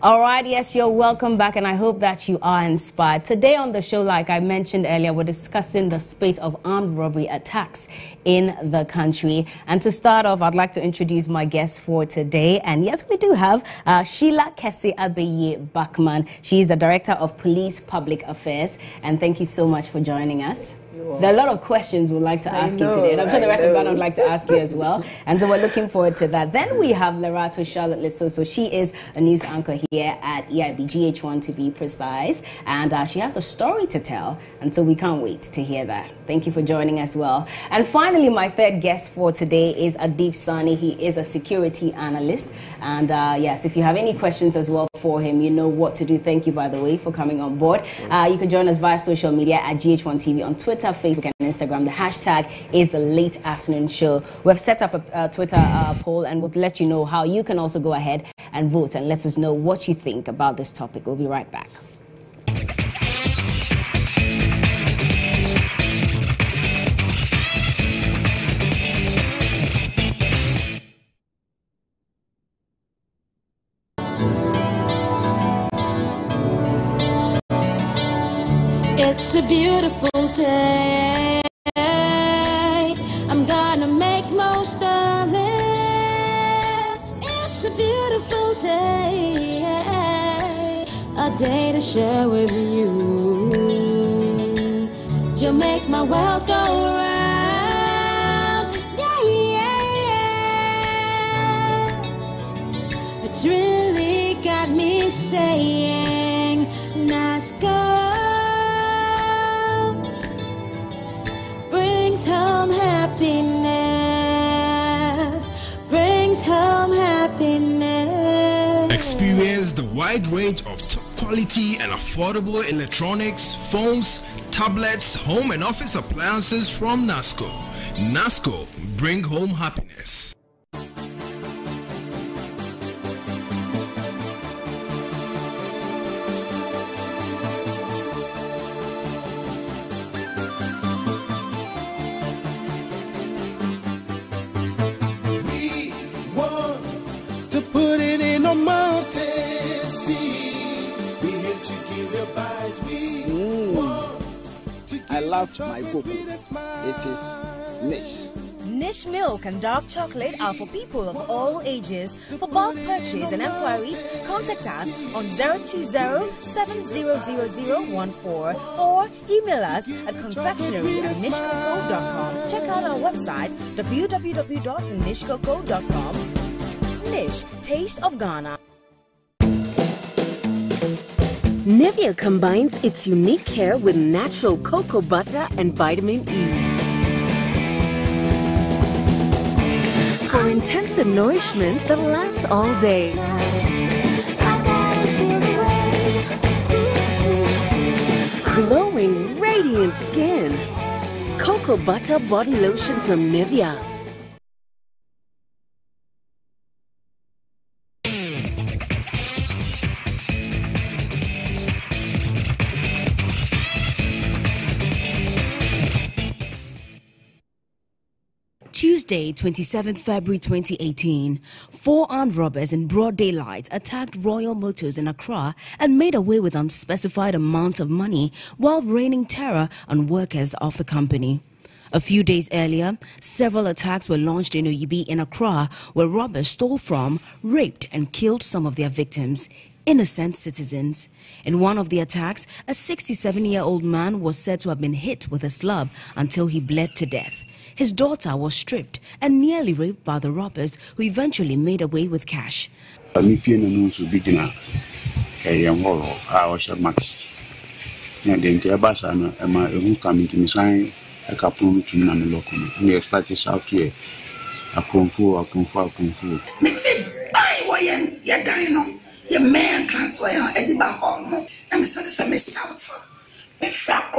All right, yes, you're welcome back, and I hope that you are inspired. Today on the show, like I mentioned earlier, we're discussing the spate of armed robbery attacks in the country. And to start off, I'd like to introduce my guest for today. And yes, we do have Sheila Kese Abeye Bachman. She's the Director of Police Public Affairs. And thank you so much for joining us. There are a lot of questions we'd like to ask you today, and I'm sure the rest of Ghana would like to ask you as well. And so we're looking forward to that. Then we have Lerato Charlotte Lesoso. She is a news anchor here at EIB GH1 to be precise, and she has a story to tell, and so we can't wait to hear that. Thank you for joining as well. And finally, my third guest for today is Adib Sani. He is a security analyst, and yes, if you have any questions as well for him, you know what to do. Thank you, by the way, for coming on board. You can join us via social media at GH1 TV on Twitter, Facebook and Instagram. The hashtag is the Late Afternoon Show. We've set up a Twitter poll, and we'll let you know how you can also go ahead and vote and let us know what you think about this topic. We'll be right back. It's a beautiful day. I'm gonna make most of it. It's a beautiful day. A day to share with you. You'll make my world go round. Yeah, yeah. It's really got me saying, nice girl. Brings home happiness. Experience the wide range of top quality and affordable electronics, phones, tablets, home and office appliances from NASCO. NASCO, bring home happiness. I love my book. It is Niche. Niche milk and dark chocolate are for people of all ages. For bulk purchase and enquiries, contact us on 020-700014 or email us at confectionery@nishcoco.com. Check out our website www.nishcoco.com. Niche, taste of Ghana. Nivea combines its unique care with natural cocoa butter and vitamin E for intensive nourishment that lasts all day. Glowing, radiant skin. Cocoa butter body lotion from Nivea. Tuesday, 27th February 2018, 4 armed robbers in broad daylight attacked Royal Motors in Accra and made away with unspecified amount of money while raining terror on workers of the company. A few days earlier, several attacks were launched in Oyibi in Accra, where robbers stole from, raped and killed some of their victims, innocent citizens. In one of the attacks, a 67-year-old man was said to have been hit with a slug until he bled to death. His daughter was stripped and nearly raped by the robbers, who eventually made away with cash. They started shouting, your man transfer Ediba Hall. I'm starting to shout. Me shout.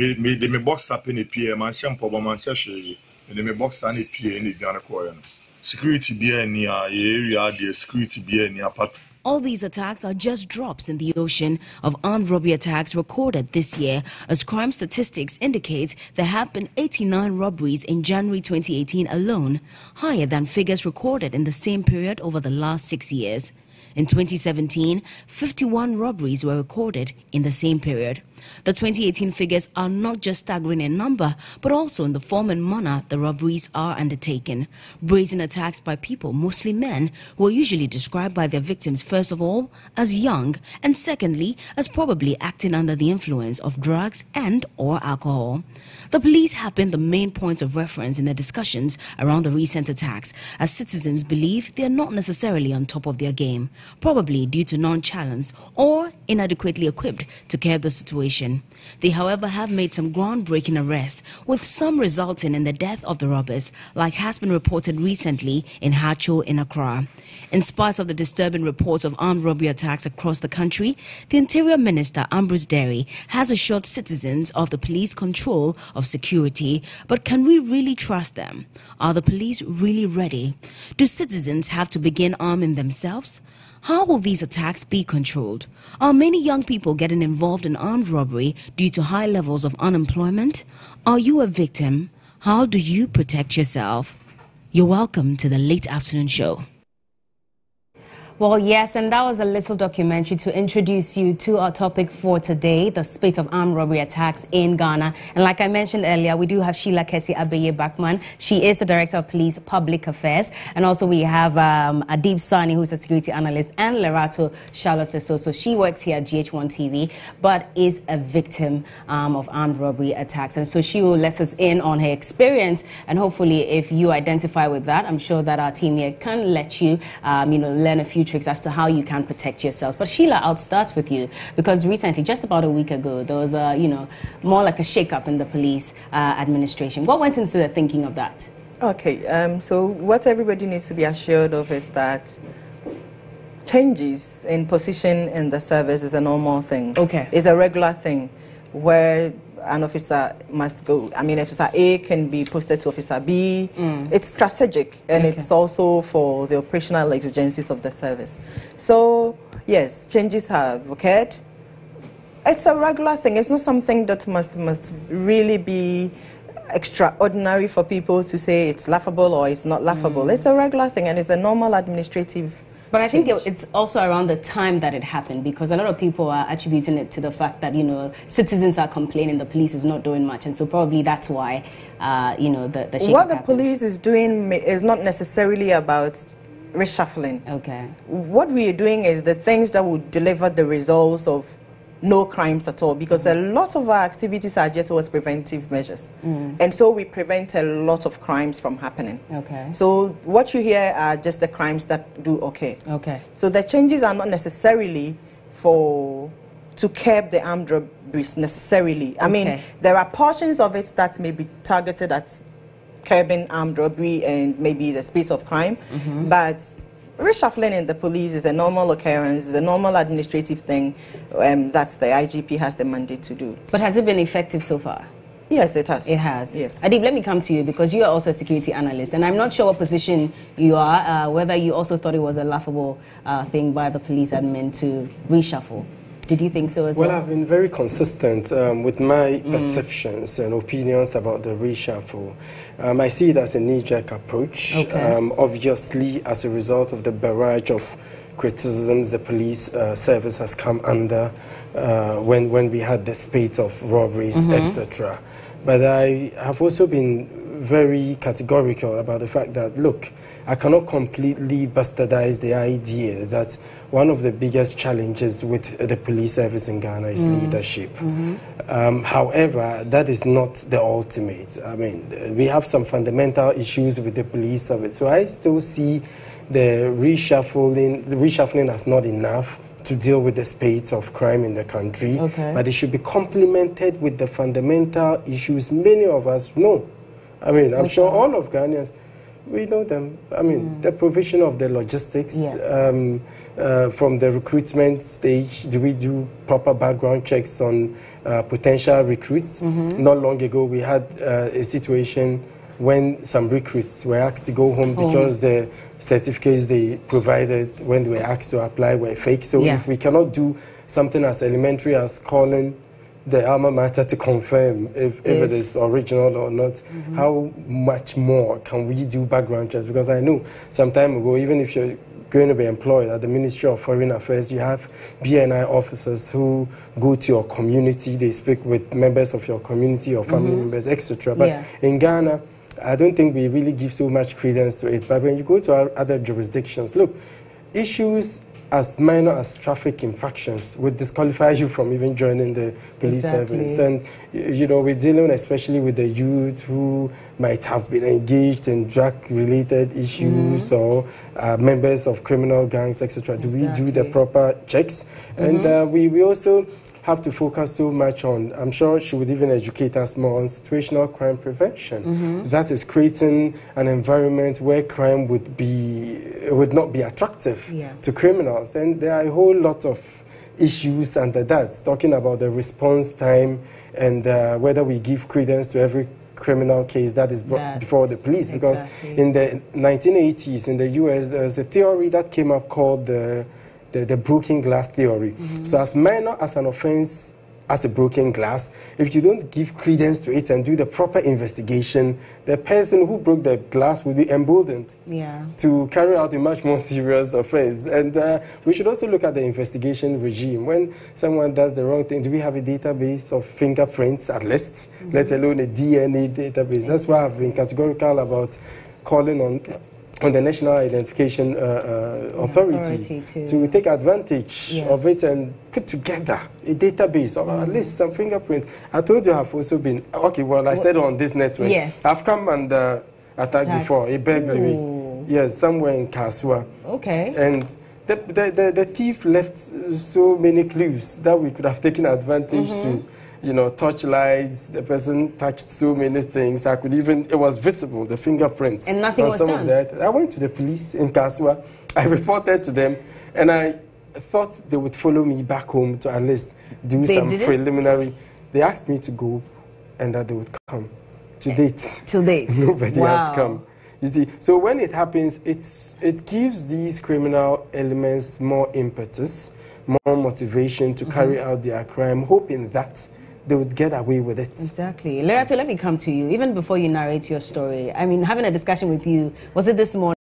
Me box up in a PM, man, shampoo, man, session. And me box and a PA in the Ghana coin. Security be near area, the security be near part. All these attacks are just drops in the ocean of armed robbery attacks recorded this year, as crime statistics indicate there have been 89 robberies in January 2018 alone, higher than figures recorded in the same period over the last 6 years. In 2017, 51 robberies were recorded in the same period. The 2018 figures are not just staggering in number, but also in the form and manner the robberies are undertaken. Brazen attacks by people, mostly men, who are usually described by their victims first of all as young, and secondly as probably acting under the influence of drugs and or alcohol. The police have been the main point of reference in the discussions around the recent attacks, as citizens believe they are not necessarily on top of their game, probably due to nonchalance or inadequately equipped to curb the situation. They, however, have made some groundbreaking arrests, with some resulting in the death of the robbers, like has been reported recently in Hacho in Accra. In spite of the disturbing reports of armed robbery attacks across the country, the Interior Minister, Ambrose Derry, has assured citizens of the police control of security. But can we really trust them? Are the police really ready? Do citizens have to begin arming themselves? How will these attacks be controlled? Are many young people getting involved in armed robbery due to high levels of unemployment? Are you a victim? How do you protect yourself? You're welcome to the Late Afternoon Show. Well, yes, and that was a little documentary to introduce you to our topic for today, the spate of armed robbery attacks in Ghana. And like I mentioned earlier, we do have Sheila Kessie Abeye-Bachman. She is the Director of Police Public Affairs. And also we have Adib Sani, who's a security analyst, and Lerato Charlotte Soso. She works here at GH1 TV, but is a victim of armed robbery attacks. And so she will let us in on her experience. And hopefully, if you identify with that, I'm sure that our team here can let you, learn a few tricks as to how you can protect yourselves. But Sheila, I'll start with you, because recently, just about a week ago, there was more like a shake-up in the police administration. What went into the thinking of that? Okay, so what everybody needs to be assured of is that changes in position in the service is a normal thing. Okay. It's a regular thing where an officer must go. I mean, Officer A can be posted to Officer B. It's strategic, and it's also for the operational exigencies of the service. So, yes, changes have occurred. It's a regular thing. It's not something that must really be extraordinary for people to say it's laughable or it's not laughable. It's a regular thing, and it's a normal administrative. But I think it's also around the time that it happened, because a lot of people are attributing it to the fact that, citizens are complaining the police is not doing much. And so probably that's why, the shake-up What the happened. police is doing is not necessarily about reshuffling. Okay. What we are doing is the things that will deliver the results of no crimes at all, because a lot of our activities are geared towards preventive measures. And so we prevent a lot of crimes from happening. Okay. So what you hear are just the crimes that do okay. Okay. So the changes are not necessarily to curb the armed robberies necessarily. I mean, there are portions of it that may be targeted at curbing armed robbery and maybe the spate of crime, but reshuffling in the police is a normal occurrence, is a normal administrative thing that the IGP has the mandate to do. But has it been effective so far? Yes, it has. It has. Yes. Adib, let me come to you, because you are also a security analyst, and I'm not sure what position you are, whether you also thought it was a laughable thing by the police admin to reshuffle. Did you think so as well? Well, I've been very consistent with my perceptions and opinions about the reshuffle. I see it as a knee-jerk approach. Obviously, as a result of the barrage of criticisms the police service has come under when we had the spate of robberies, etc. But I have also been very categorical about the fact that, look, I cannot completely bastardize the idea that one of the biggest challenges with the police service in Ghana is leadership. However, that is not the ultimate. I mean, we have some fundamental issues with the police service. So I still see the reshuffling as not enough to deal with the spate of crime in the country. But it should be complemented with the fundamental issues many of us know. I mean, I'm sure all of Ghanaians, we know them. I mean, the provision of the logistics, from the recruitment stage, do we do proper background checks on potential recruits? Not long ago, we had a situation when some recruits were asked to go home because the certificates they provided when they were asked to apply were fake. So if we cannot do something as elementary as calling the alma mater to confirm if it is original or not, how much more can we do background checks? Because I know some time ago, even if you're going to be employed at the Ministry of Foreign Affairs, you have BNI officers who go to your community, they speak with members of your community or family members, etc. But in Ghana, I don't think we really give so much credence to it. But when you go to our other jurisdictions, look, issues as minor as traffic infractions would disqualify you from even joining the police service. And, you know, we're dealing especially with the youth who might have been engaged in drug-related issues or members of criminal gangs, etc. Do we do the proper checks? And we also have to focus so much on, I'm sure she would even educate us more on situational crime prevention. That is creating an environment where crime would not be attractive to criminals. And there are a whole lot of issues under that, talking about the response time and whether we give credence to every criminal case that is brought before the police. Because in the 1980s in the US, there was a theory that came up called the broken glass theory. So as minor as an offense as a broken glass, if you don't give credence to it and do the proper investigation, the person who broke the glass will be emboldened to carry out a much more serious offense. And we should also look at the investigation regime. When someone does the wrong thing, do we have a database of fingerprints at least, let alone a DNA database? That's why I've been categorical about calling on the National Identification Authority to take advantage of it and put together a database of at least some fingerprints. I told you I've also been, I said on this network, I've come under attack before, a burglary, somewhere in Kaswa. And the thief left so many clues that we could have taken advantage to. You know, touchlights, the person touched so many things. I could even, it was visible, the fingerprints. And nothing was done. I went to the police in Kaswa. I reported to them, and I thought they would follow me back home to at least do some preliminary. They asked me to go and that they would come. To date. Till date. Nobody has come. You see, so when it happens, it gives these criminal elements more impetus, more motivation to carry out their crime, hoping that they would get away with it. Exactly. Lerato, let me come to you. Even before you narrate your story, I mean, having a discussion with you, was it this morning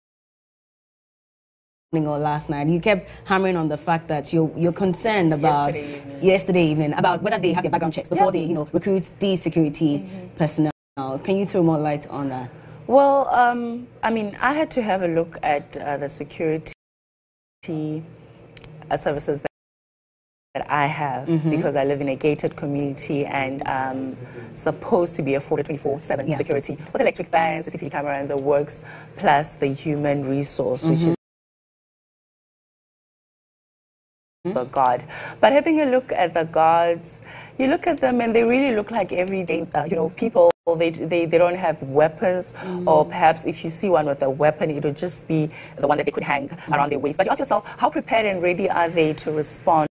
or last night? You kept hammering on the fact that you're concerned about yesterday evening about whether they have their background checks before they, recruit these security personnel. Can you throw more light on that? Well, I mean, I had to have a look at the security services that I have because I live in a gated community and supposed to be afforded 24/7 security with electric fans, the CCTV camera and the works, plus the human resource, which is the guard. But having a look at the guards, you look at them and they really look like everyday, people. They don't have weapons, or perhaps if you see one with a weapon, it would just be the one that they could hang around their waist. But you ask yourself, how prepared and ready are they to respond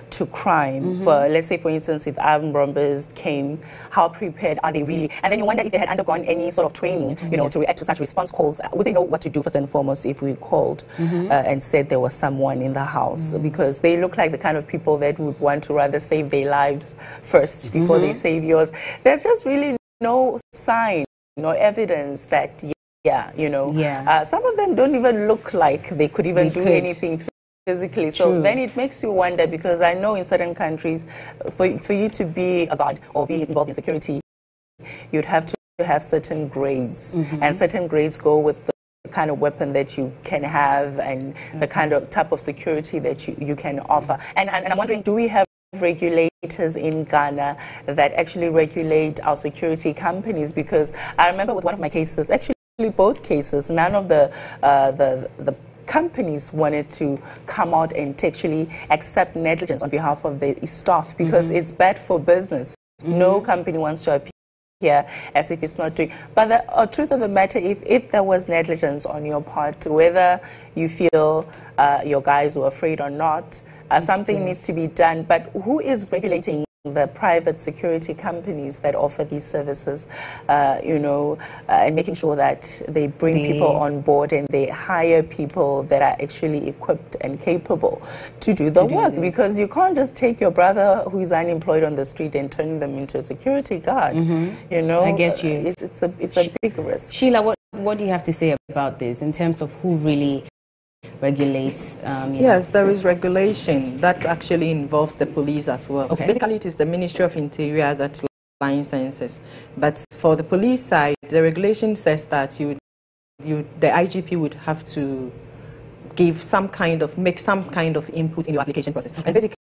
to crime? For, let's say, for instance, if armed robbers came, how prepared are they really? And then you wonder if they had undergone any sort of training, to react to such response calls. Would they know what to do first and foremost if we called and said there was someone in the house? Because they look like the kind of people that would want to rather save their lives first before they save yours. There's just really no sign, no evidence that, some of them don't even look like they could even do anything physically. So then it makes you wonder, because I know in certain countries, for you to be a guard or be involved in security, you'd have to have certain grades, and certain grades go with the kind of weapon that you can have and the kind of type of security that you can offer. And I'm wondering, do we have regulators in Ghana that actually regulate our security companies? Because I remember with one of my cases, actually both cases, none of the companies wanted to come out and actually accept negligence on behalf of the staff, because it's bad for business. No company wants to appear as if it's not doing. But the truth of the matter, if there was negligence on your part, whether you feel your guys were afraid or not, something needs to be done. But who is regulating the private security companies that offer these services, and making sure that they bring people on board and they hire people that are actually equipped and capable to do the work. Because you can't just take your brother who is unemployed on the street and turn them into a security guard. I get you. It's a big risk. Sheila, what do you have to say about this in terms of who really regulates? Yes, there is regulation that actually involves the police as well. Okay. Basically, it is the Ministry of Interior that licenses. But for the police side, the regulation says that the IGP would have to make some kind of input in your application process. And basically,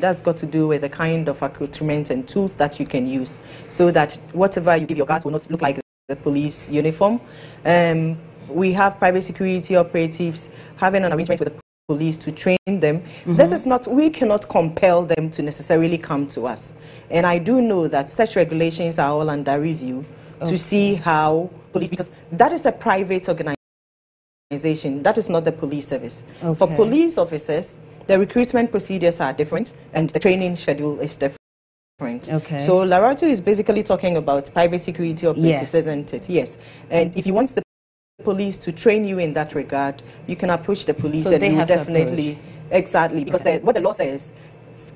that's got to do with the kind of accoutrement and tools that you can use, so that whatever you give your guards will not look like the police uniform. We have private security operatives having an arrangement with the police to train them. This is not, we cannot compel them to necessarily come to us. And I do know that such regulations are all under review to see how police, because that is a private organization, that is not the police service. For police officers, the recruitment procedures are different and the training schedule is different. So Larato is basically talking about private security operatives, isn't it? Yes. And if you want the police to train you in that regard, you can approach the police, and they have definitely because what the law says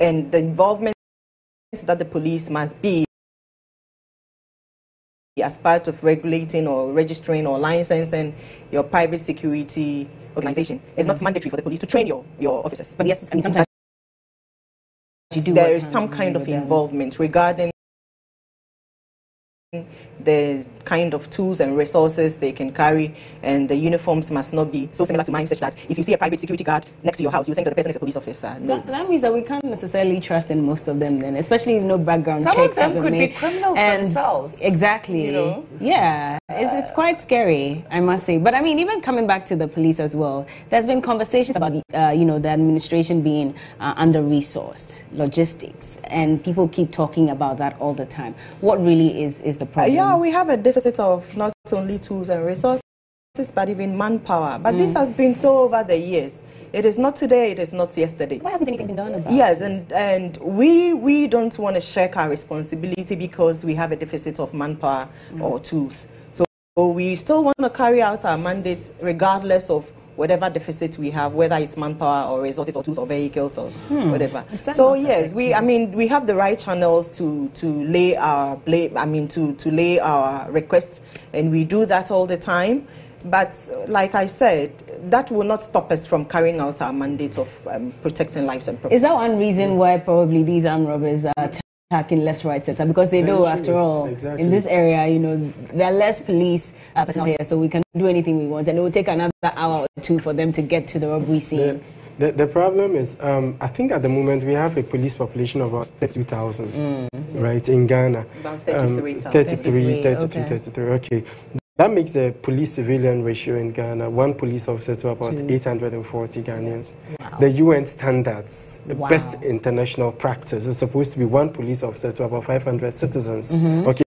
and the involvement that the police must be as part of regulating or registering or licensing your private security organization. It's not mandatory for the police to train your officers. But yes, I mean, sometimes there is some kind of involvement regarding the kind of tools and resources they can carry, and the uniforms must not be so similar to mine, such that if you see a private security guard next to your house, you think that the person is a police officer. No. That means that we can't necessarily trust in most of them then, especially if no background checks. Some of them could be criminals themselves. Exactly. Yeah, it's quite scary, I must say. But I mean, even coming back to the police as well, there's been conversations about the administration being under-resourced, logistics, and people keep talking about that all the time. What really is the problem? Yeah, we have a deficit of not only tools and resources, but even manpower. But this has been so over the years. It is not today, it is not yesterday. Why hasn't anything been done about it? Yes, and we don't want to shirk our responsibility because we have a deficit of manpower or tools. So we still want to carry out our mandates regardless of whatever deficit we have, whether it's manpower or resources or tools or vehicles or whatever. So yes, we have the right channels to lay our to lay our requests, and we do that all the time. But like I said, that will not stop us from carrying out our mandate of protecting lives and property. Is that one reason why probably these armed robbers are attacking left, right, center? Because they know, after all, in this area, there are less police personnel here, so we can do anything we want, and it will take another hour or two for them to get to the robbery scene. The problem is, I think at the moment we have a police population of about 32,000, right, in Ghana. About 33,000. 33, okay. That makes the police-civilian ratio in Ghana, one police officer to about 840 Ghanaians. Wow. The UN standards, the best international practice, is supposed to be one police officer to about 500 citizens. Okay.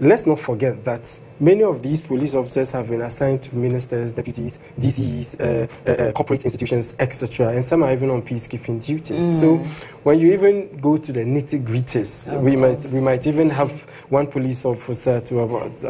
Let's not forget that many of these police officers have been assigned to ministers, deputies, DCs, corporate institutions, etc. And some are even on peacekeeping duties. So when you even go to the nitty-gritties, we might even have one police officer to about,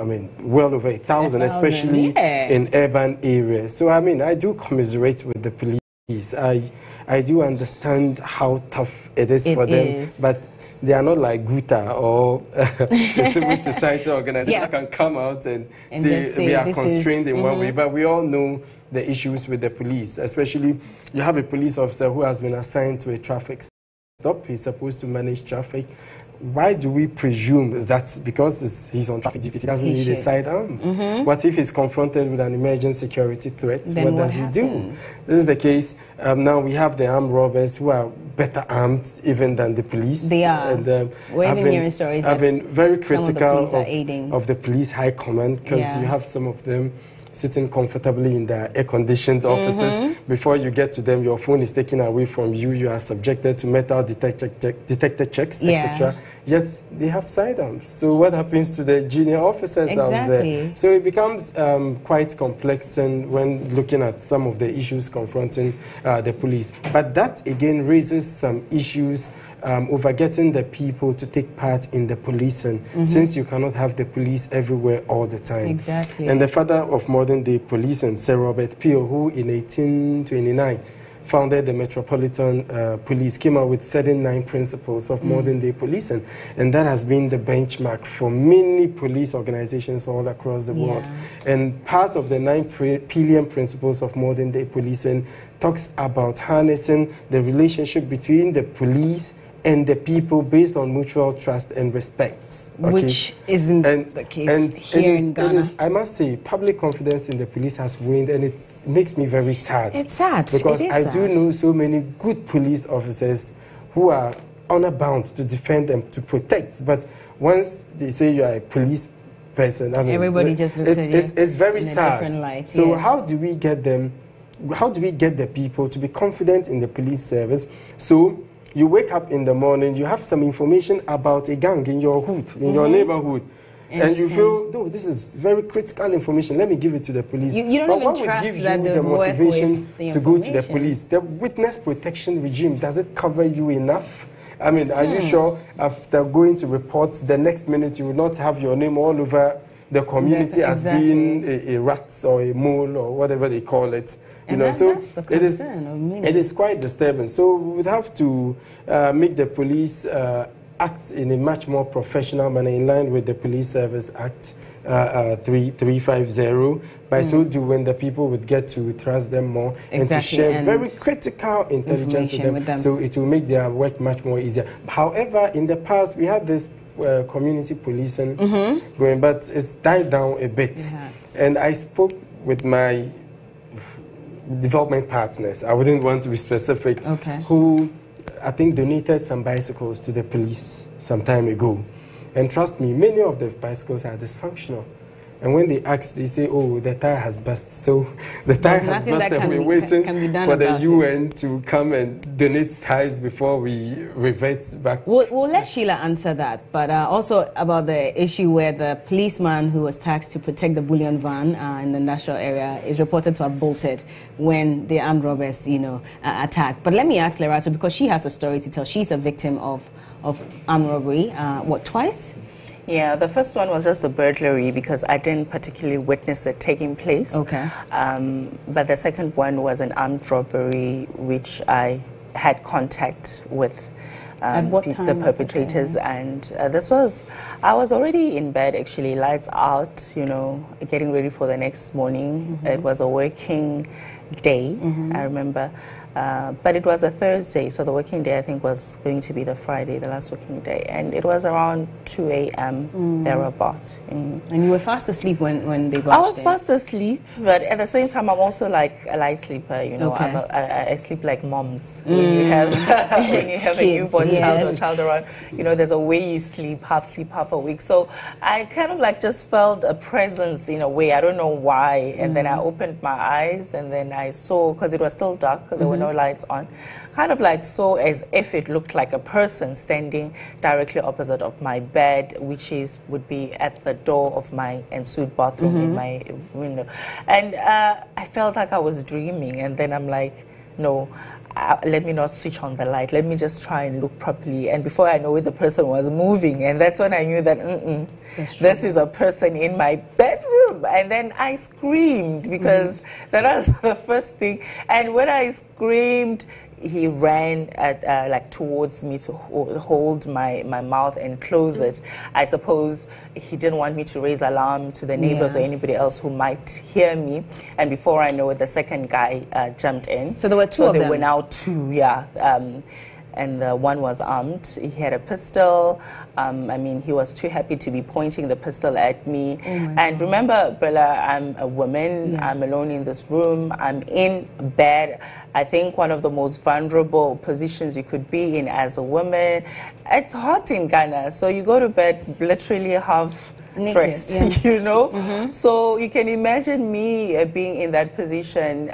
well over 1,000, especially in urban areas. So I do commiserate with the police. I do understand how tough it is for them, but they are not like Guta or the civil society organization that can come out and say we are constrained in one way. But we all know the issues with the police, especially you have a police officer who has been assigned to a traffic stop. He's supposed to manage traffic. Why do we presume that because he's on traffic duty, he doesn't need a sidearm? What if he's confronted with an emergent security threat? Then what does he do? This is the case. Now we have the armed robbers who are better armed even than the police. They are. And, we're even hearing stories I've been very critical of the police of the police high command, because you have some of them sitting comfortably in their air-conditioned offices. Before you get to them, your phone is taken away from you. You are subjected to metal detector checks, etc. Yet they have sidearms. So what happens to the junior officers out there? So it becomes quite complex and when looking at some of the issues confronting the police. But that again raises some issues over getting the people to take part in the policing, since you cannot have the police everywhere all the time. And the father of modern-day policing, Sir Robert Peel, who in 1829 founded the Metropolitan Police, came out with certain 9 principles of modern-day policing, and that has been the benchmark for many police organizations all across the world. And part of the 9 Peelian principles of modern-day policing talks about harnessing the relationship between the police and the people based on mutual trust and respect. Which isn't the case here in Ghana. I must say, public confidence in the police has waned, and it makes me very sad. It's sad. Because I do know so many good police officers who are honor bound to defend and to protect. But once they say you are a police person, I mean, everybody just looks at you it's very in a sad. different light. So how do we get them? How do we get the people to be confident in the police service? So you wake up in the morning, you have some information about a gang in your hood, in your neighborhood, and you feel, no, this is very critical information, let me give it to the police. You don't but even what would trust give that you the motivation to go to the information. police? The witness protection regime, does it cover you enough? I mean, are you sure after going to report, the next minute you will not have your name all over the community as being a rat or a mole or whatever they call it? You know, so it is quite disturbing. So we would have to make the police act in a much more professional manner in line with the Police Service Act 350. By so doing, the people would get to trust them more and to share very critical intelligence with them. So it will make their work much more easier. However, in the past, we had this community policing going, but it's died down a bit. And I spoke with my development partners, I wouldn't want to be specific, who I think donated some bicycles to the police some time ago. And trust me, many of the bicycles are dysfunctional. And when they ask, they say, oh, the tire has burst. So the tire has burst and we're waiting for the UN to come and donate tires before we revert back. We'll let Sheila answer that. But also about the issue where the policeman who was tasked to protect the bullion van in the industrial area is reported to have bolted when the armed robbers, attacked. But let me ask Lerato, because she has a story to tell. She's a victim of armed robbery, twice? Yeah, the first one was just a burglary because I didn't particularly witness it taking place. But the second one was an armed robbery, which I had contact with the perpetrators. And I was already in bed, actually, lights out, getting ready for the next morning. It was a working day, I remember. But it was a Thursday, so the working day, I think, was going to be the Friday, the last working day. And it was around 2 a.m. thereabouts. And you were fast asleep when they rushed I was fast asleep, but at the same time, I'm also like a light sleeper, I sleep like moms. When you have, when you have a newborn child or child around, there's a way you sleep, half awake. So I kind of like just felt a presence in a way, I don't know why. And then I opened my eyes and then I saw, because it was still dark, there were no lights on, kind of like saw as if it looked like a person standing directly opposite of my bed, which would be at the door of my ensuite bathroom in my window. And I felt like I was dreaming, and then I'm like, no, let me not switch on the light. Let me just try and look properly. And before I know it, the person was moving. And that's when I knew that this is a person in my bedroom. And then I screamed because that was the first thing. And when I screamed, he ran towards me to hold my mouth and close it. I suppose he didn't want me to raise alarm to the neighbors or anybody else who might hear me. And before I know it, the second guy jumped in. So there were two of them? So there were now two, and the one was armed. He had a pistol. He was too happy to be pointing the pistol at me. And remember, Bella, I'm a woman. I'm alone in this room. I'm in bed. I think one of the most vulnerable positions you could be in as a woman. It's hot in Ghana, so you go to bed literally half dressed, you know. So you can imagine me being in that position.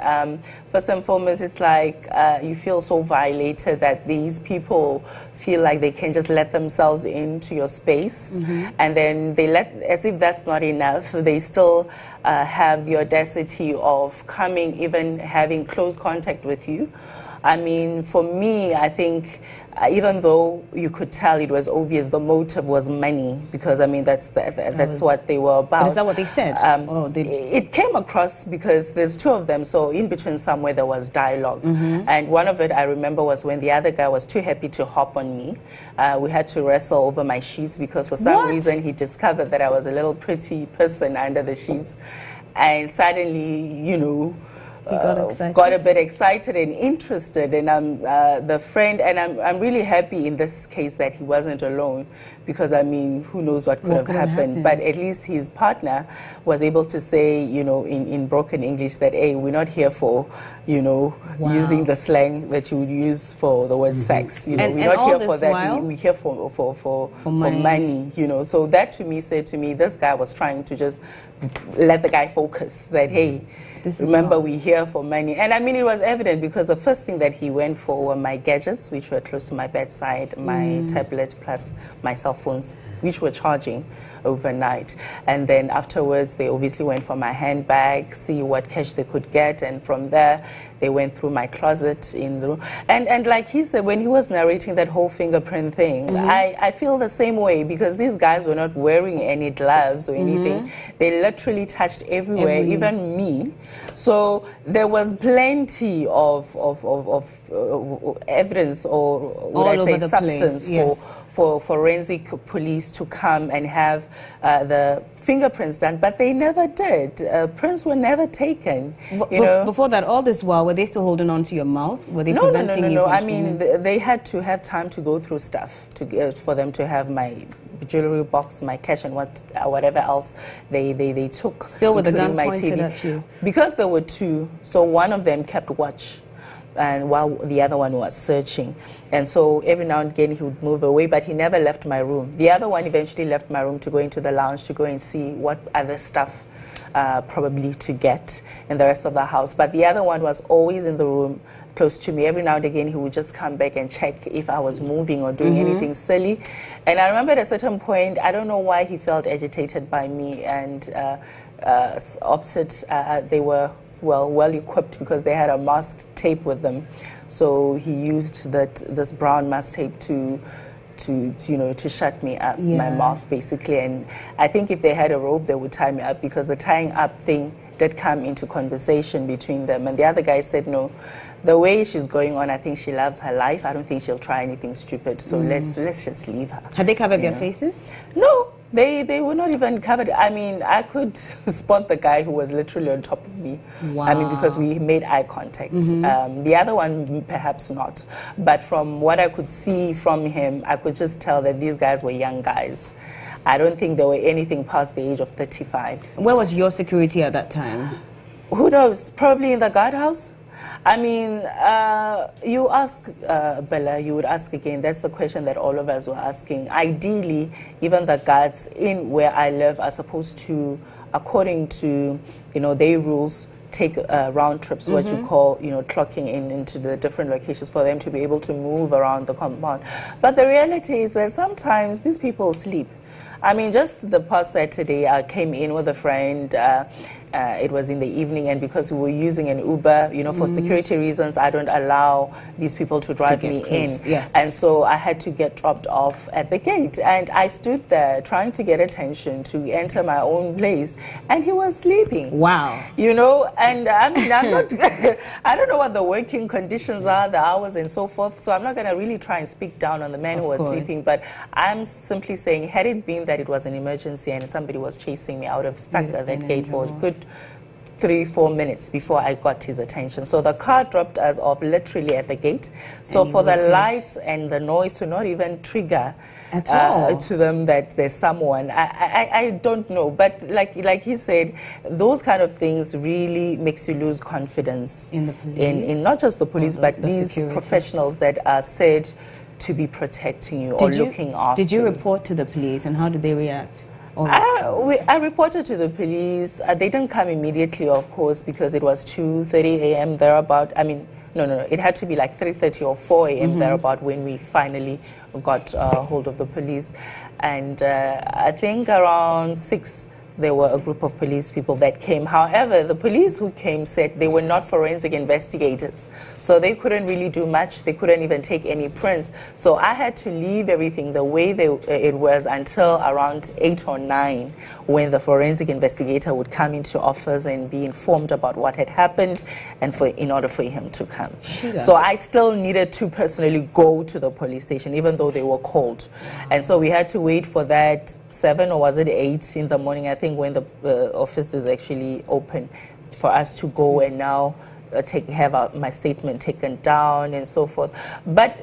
First and foremost, it's like you feel so violated that these people feel like they can just let themselves into your space, and then they as if that's not enough, they still have the audacity of coming, even having close contact with you. I mean, for me, I think even though you could tell it was obvious, the motive was money, because I mean that's what they were about. But is that what they said? It came across because there's two of them, so in between somewhere there was dialogue, and one of it I remember was when the other guy was too happy to hop on me. We had to wrestle over my sheets because for some reason he discovered that I was a little pretty person under the sheets, and suddenly, you know, got a bit excited and interested, and I'm the friend, and I'm really happy in this case that he wasn't alone, because I mean, who knows what could have happened. But at least his partner was able to say, you know, in broken English that, hey, we're not here for, you know, using the slang that you would use for the word sex. You know, we're not here for that. We're here for money. You know, so that to me said to me, this guy was trying to just let the guy focus that, hey, remember, we're here for money. And I mean, it was evident because the first thing that he went for were my gadgets, which were close to my bedside, my tablet plus my cell phones, which were charging overnight. And then afterwards, they obviously went for my handbag, see what cash they could get. And from there, they went through my closet in the room. And like he said, when he was narrating that whole fingerprint thing, I feel the same way, because these guys were not wearing any gloves or anything. They literally touched everywhere, even me. So there was plenty of evidence, or would I say substance, for forensic police to come and have the fingerprints done, but they never did. Prints were never taken. Before that, all this while, were they still holding on to your mouth? Were they preventing you? No. I mean, they had to have time to go through stuff for them to have my jewelry box, my cash, and whatever else they took. Still with the gun pointed at you? Because there were two, so one of them kept watch, and while the other one was searching. And so every now and again he would move away, but he never left my room. The other one eventually left my room to go into the lounge to go and see what other stuff probably to get in the rest of the house. But the other one was always in the room close to me. Every now and again he would just come back and check if I was moving or doing anything silly. And I remember at a certain point, I don't know why he felt agitated by me, and opted, they were well equipped because they had a mask tape with them, so he used this brown mask tape to shut me up, my mouth basically. And I think if they had a rope, they would tie me up, because the tying up thing did come into conversation between them. And the other guy said, no, the way she's going on, I think she loves her life. I don't think she'll try anything stupid, so let's just leave her. Had they covered their faces? No. They were not even covered. I mean, I could spot the guy who was literally on top of me. Wow. I mean, because we made eye contact. The other one, perhaps not. But from what I could see from him, I could just tell that these guys were young guys. I don't think they were anything past the age of 35. Where was your security at that time? Who knows? Probably in the guardhouse. I mean, you ask, Bella, you would ask again. That's the question that all of us were asking. Ideally, even the guards in where I live are supposed to, according to, their rules, take round trips, what you call, clocking into the different locations for them to be able to move around the compound. But the reality is that sometimes these people sleep. I mean, just the past Saturday, I came in with a friend. It was in the evening, and because we were using an Uber, for security reasons, I don't allow these people to drive me in. Yeah. And so I had to get dropped off at the gate. And I stood there trying to get attention to enter my own place, and he was sleeping. Wow. And I mean, I'm not, I don't know what the working conditions are, the hours and so forth, so I'm not going to really try and speak down on the man who was sleeping, but I'm simply saying, had it been that it was an emergency and somebody was chasing me, I would have stuck at that gate for a good 3-4 minutes before I got his attention. So the car dropped us off literally at the gate. So for the lights and the noise to not even trigger at all to them that there's someone, I don't know. But like he said, those kind of things really makes you lose confidence in the police, in not just the police, but these security professionals that are said to be protecting you or looking after you. Did you report to the police, and how did they react? I reported to the police. They didn't come immediately, of course, because it was 2:30 a.m. thereabout. I mean, no, it had to be like 3:30 or 4 a.m. thereabout when we finally got hold of the police. And I think around 6, there were a group of police people that came. However, the police who came said they were not forensic investigators. So they couldn't really do much. They couldn't even take any prints. So I had to leave everything the way it was until around 8 or 9, when the forensic investigator would come into office and be informed about what had happened, and in order for him to come. So I still needed to personally go to the police station, even though they were called. And so we had to wait for that 7 or was it 8 in the morning, I think, when the office is actually open, for us to go and now have my statement taken down and so forth. But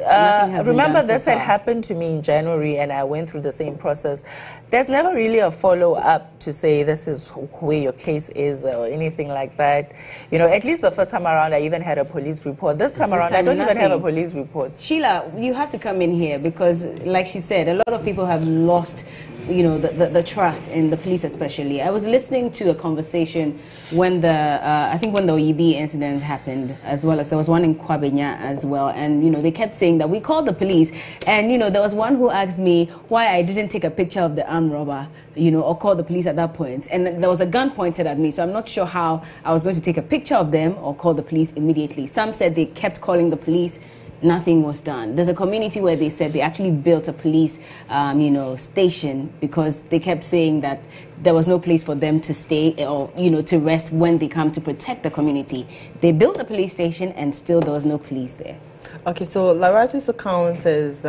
remember, this had happened to me in January, and I went through the same process. There's never really a follow-up to say this is where your case is or anything like that. You know, at least the first time around, I even had a police report. This time around, I don't even have a police report. Sheila, you have to come in here because, like she said, a lot of people have lost, you know, the trust in the police especially. I was listening to a conversation when I think when the OEB incident happened, as well as there was one in Kwabenya as well, and, you know, they kept saying that we called the police, and, you know, there was one who asked me why I didn't take a picture of the armed robber, you know, or call the police at that point, and there was a gun pointed at me, so I'm not sure how I was going to take a picture of them or call the police immediately. Some said they kept calling the police. Nothing was done. There's a community where they said they actually built a police, you know, station, because they kept saying that there was no place for them to stay or, you know, to rest when they come to protect the community. They built a police station and still there was no police there. Okay, so Larati's account is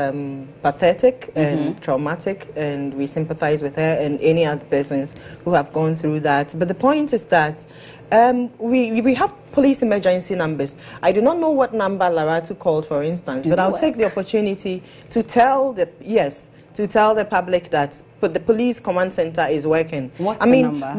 pathetic and traumatic, and we sympathize with her and any other persons who have gone through that. But the point is that we have police emergency numbers. I do not know what number Laratu called, for instance, but I'll take the opportunity to tell the public that the police command center is working. What's the number?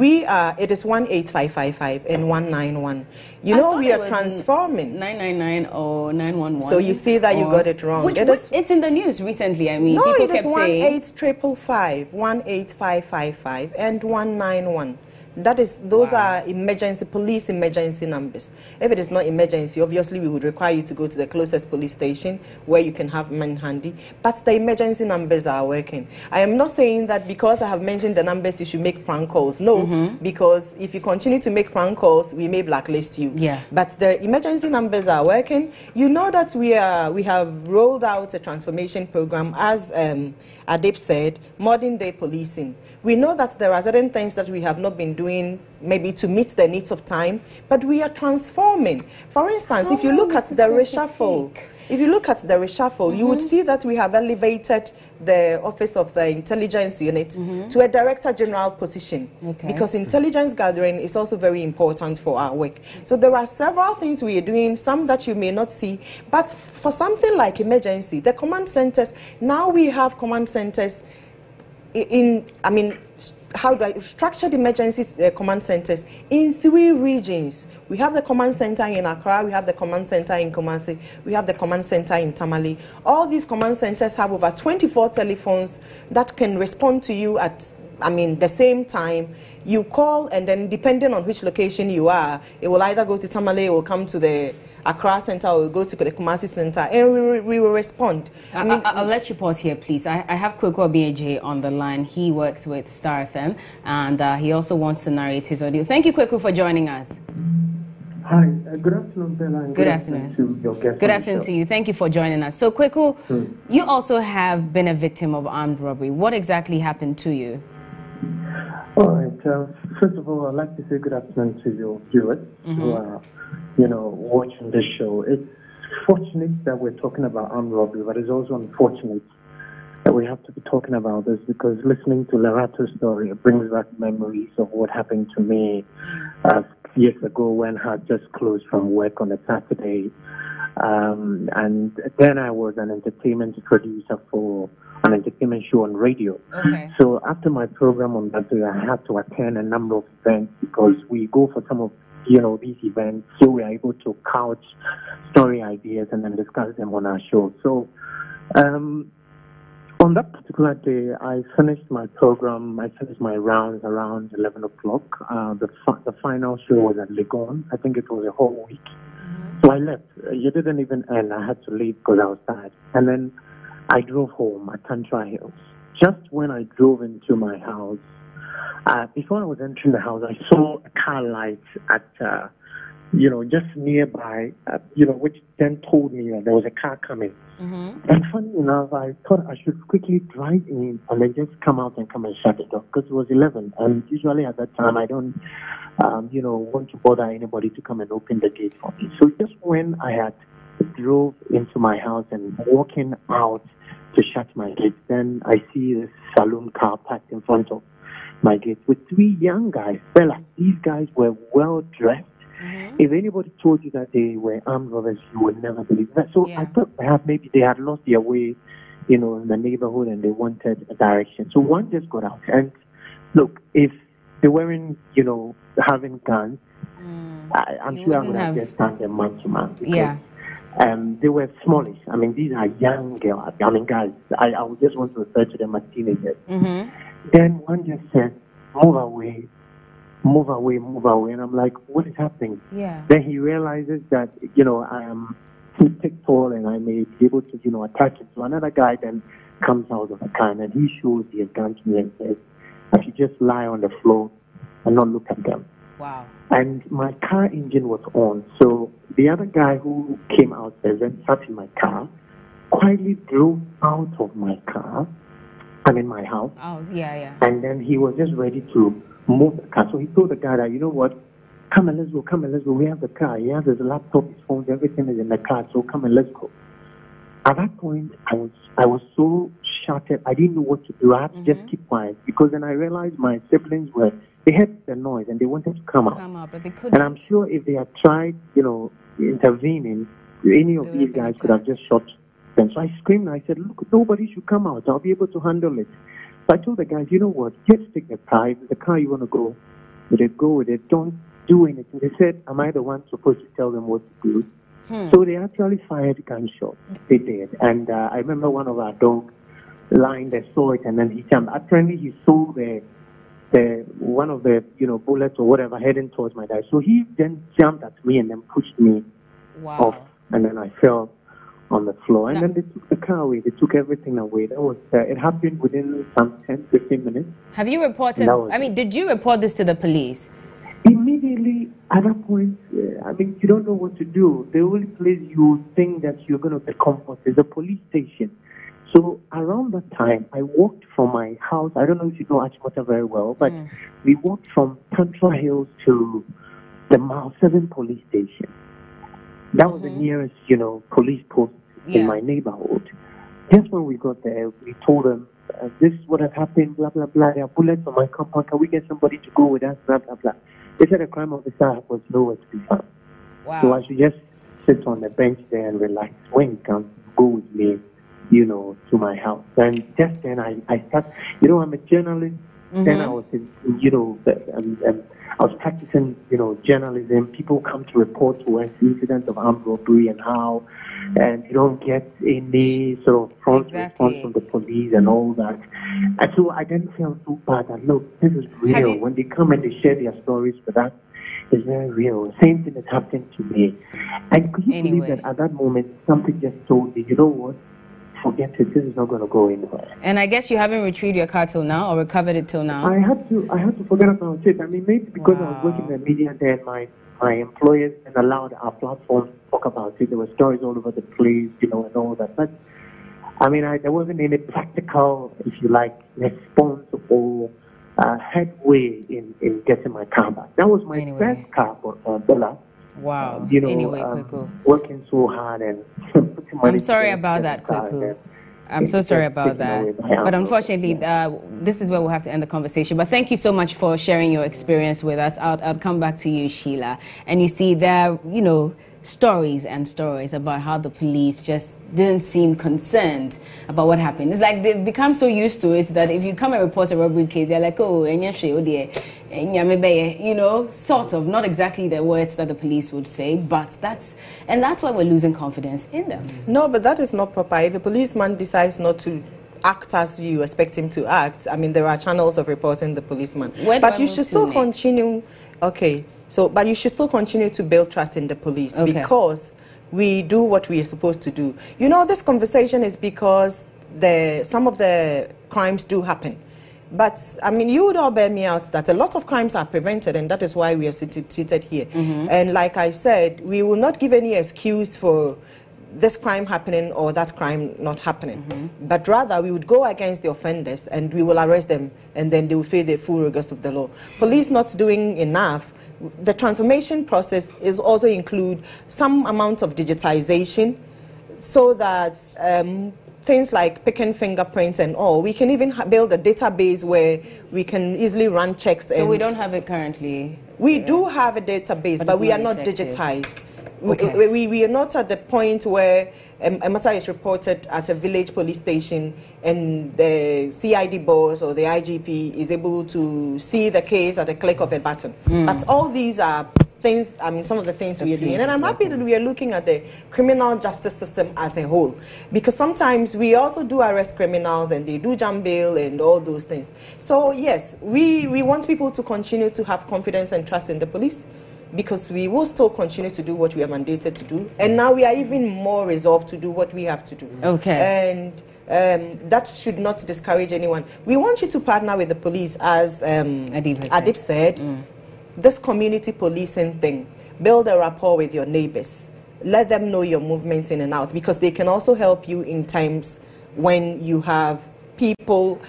It is 18555 and 191. You know, we are transforming. 999 or 911. So you see that you got it wrong. It's in the news recently. I mean, no, people it is kept saying 18555, 18555 and 191. Those are police emergency numbers. If it is not emergency, obviously we would require you to go to the closest police station where you can have men handy. But the emergency numbers are working. I am not saying that because I have mentioned the numbers you should make prank calls. No, because if you continue to make prank calls, we may blacklist you. Yeah. But the emergency numbers are working. You know that we have rolled out a transformation program, as Adib said, modern day policing. We know that there are certain things that we have not been doing maybe to meet the needs of time, but we are transforming. For instance, if you look at the reshuffle, you would see that we have elevated the Office of the Intelligence Unit to a Director General position, because intelligence gathering is also very important for our work. So there are several things we are doing, some that you may not see, but for something like emergency, the command centers, now we have command centers structured emergency command centers in 3 regions. We have the command center in Accra, we have the command center in Kumasi, we have the command center in Tamale. All these command centers have over 24 telephones that can respond to you at the same time. You call, and then depending on which location you are, it will either go to Tamale or come to the Accra Center or go to the Kumasi Center, and we will respond. I'll let you pause here, please. I have Kweko BAJ on the line. He works with Star FM, and he also wants to narrate his audio. Thank you, Kweko, for joining us. Hi, good afternoon, Bella, and good afternoon to your guest. Good afternoon to you. Thank you for joining us. So, Kweko, you also have been a victim of armed robbery. What exactly happened to you? All right. First of all, I'd like to say good afternoon to your viewers who are, watching this show. It's fortunate that we're talking about armed robbery, but it's also unfortunate that we have to be talking about this, because listening to Larato's story, it brings back memories of what happened to me years ago when I had just closed from work on a Saturday. And then I was an entertainment producer for an entertainment show on radio. Okay. So after my program on that day, I had to attend a number of events, because we go for some of these events, so we are able to couch story ideas and then discuss them on our show. So On that particular day, I finished my program. I finished my rounds around 11 o'clock. The final show was at Legon. I think it was a whole week. So I left. It didn't even end. I had to leave because I was tired. And then I drove home at Tantra Hills. Just when I drove into my house, before I was entering the house, I saw a car light at, just nearby, which then told me that there was a car coming. And funny enough, I thought I should quickly drive in and then just come out and come and shut it off because it was 11. And usually at that time, I don't, want to bother anybody to come and open the gate for me. So just when I had drove into my house and walking out to shut my gate, then I see this saloon car parked in front of my gate with 3 young guys. Well, these guys were well dressed. If anybody told you that they were armed robbers, you would never believe that. So I thought perhaps maybe they had lost their way, in the neighborhood and they wanted a direction. So one just got out. And look, if they weren't, having guns, I'm sure I would have just turned them man to man. They were smallish. I mean, these are young girls. I mean, guys, I would just want to refer to them as teenagers. Then one just said, move away. And I'm like, what is happening? Then he realizes that, I am tall and I may be able to, attack him. So another guy then comes out of the car and he shows his gun to me and says, I should just lie on the floor and not look at them. Wow. And my car engine was on. So the other guy who came out there then sat in my car, quietly drove out of my car, my house. Oh, yeah. And then he was just ready to move the car. So he told the guy that, you know what, come and let's go. We have the car. He has his laptop, his phone, everything is in the car. So come and let's go. At that point, I was so shattered. I didn't know what to do. I had to just keep quiet because then I realized my siblings they heard the noise and they wanted to come out. But they couldn't. And I'm sure if they had tried, intervening, any of these guys could have just shot them. So I screamed and I said, look, nobody should come out. I'll be able to handle it. So I told the guys, you know what, just take the car. If the car you want to go with it, go with it. Don't do anything. They said, am I the one supposed to tell them what to do? So they actually fired gunshots. They did. And I remember one of our dogs lying there, saw it, and then he jumped. Apparently he saw one of the bullets or whatever heading towards my dad. So he then jumped at me and then pushed me off, and then I fell on the floor. And then they took the car away. They took everything away. That was it happened within some 10-15 minutes. Have you reported? Did you report this to the police? Immediately at that point, you don't know what to do. The only place you think that you're going to get comfort is a police station. So around that time, I walked from my house. I don't know if you know Achimota very well, but we walked from Tantra Hills to the Mile 7 police station. That was the nearest, police post in my neighborhood. Just when we got there, we told them, this is what has happened, blah, blah, blah. There are bullets on my compound. Can we get somebody to go with us, blah, blah, blah. They said a crime officer was nowhere to be found. Wow. So I should just sit on the bench there and relax. When he comes, go with me, to my house. And just then I start, I'm a journalist. Then I was, I was practicing, journalism. People come to report to us incidents of armed robbery and how, and you don't get any sort of front response from the police and all that. And so I then felt so bad that, look, this is real. When they come and they share their stories with us, it's very real. Same thing that happened to me. And could you believe that at that moment, something just told me, you know what? Forget it. This is not going to go anywhere. And I guess you haven't retrieved your car till now, or recovered it till now. I had to forget about it. Maybe because I was working in the media then, my employers and allowed our platform to talk about it. There were stories all over the place, and all that. But there wasn't any practical, if you like, response or headway in getting my car back. That was my first car for Bella. Wow. Working so hard and putting money. I'm sorry about that, Kweku. I'm so sorry about that. But unfortunately, this is where we'll have to end the conversation. But thank you so much for sharing your experience with us. I'll come back to you, Sheila. And you see, there are, stories and stories about how the police just didn't seem concerned about what happened. It's like they've become so used to it that if you come and report a robbery case, they're like, oh, sort of, not exactly the words that the police would say, but that's why we're losing confidence in them. No, but that is not proper. If a policeman decides not to act as you expect him to act, I mean, there are channels of reporting the policeman. But you should still continue. Okay, but you should still continue to build trust in the police because we do what we are supposed to do. You know, this conversation is because some of the crimes do happen. But, I mean, you would all bear me out that a lot of crimes are prevented, and that is why we are seated here. And like I said, we will not give any excuse for this crime happening or that crime not happening. But rather, we would go against the offenders and we will arrest them, and then they will face the full rigors of the law. Police not doing enough. The transformation process is also include some amount of digitization so that things like picking fingerprints and all, we can even build a database where we can easily run checks. So we don't have it currently? We do have a database, but we are not digitized. We are not at the point where a matter is reported at a village police station and the CID boss or the IGP is able to see the case at a click of a button. But all these are things, I mean, some of the things we are doing. And I'm happy that we are looking at the criminal justice system as a whole. Because sometimes we also do arrest criminals and they do jam bail and all those things. So yes, we want people to continue to have confidence and trust in the police, because we will still continue to do what we are mandated to do. And now we are even more resolved to do what we have to do. And that should not discourage anyone. We want you to partner with the police, as Adib said. This community policing thing, build a rapport with your neighbors. Let them know your movements in and out, because they can also help you in times when you have people,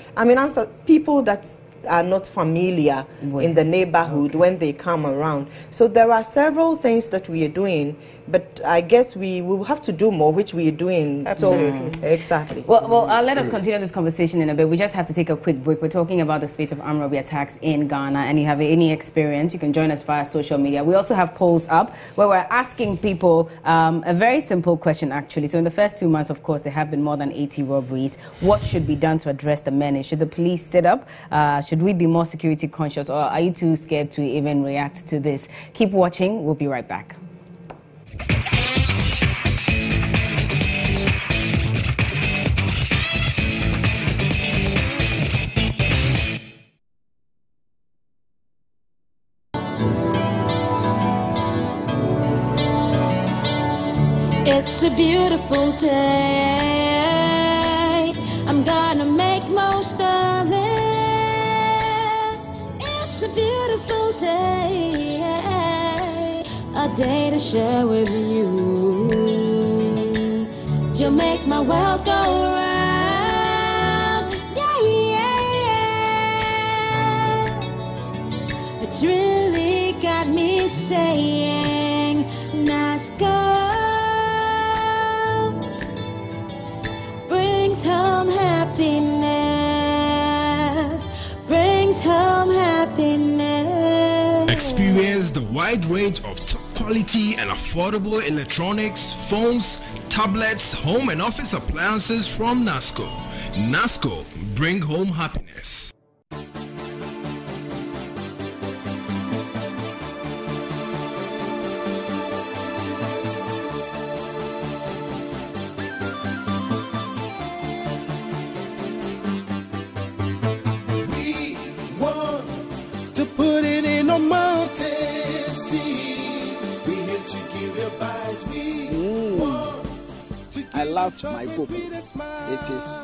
people that are not familiar in the neighborhood when they come around. So there are several things that we are doing, but I guess we will have to do more, which we are doing. Absolutely. So, exactly. Well, let us continue this conversation in a bit. We just have to take a quick break. We're talking about the spate of armed robbery attacks in Ghana, and you have any experience, you can join us via social media. We also have polls up where we're asking people a very simple question, actually. So in the first 2 months, of course, there have been more than 80 robberies. What should be done to address the menace? Should the police sit up? Should we be more security conscious, or are you too scared to even react to this? Keep watching. We'll be right back. It's a beautiful day. I'm gonna make most of it. It's a beautiful day, a day to share with you. You'll make my world go round. Yeah. It's really got me saying, nice girl. Experience the wide range of top quality and affordable electronics, phones, tablets, home and office appliances from NASCO. NASCO, bring home happiness. I love my cocoa. It is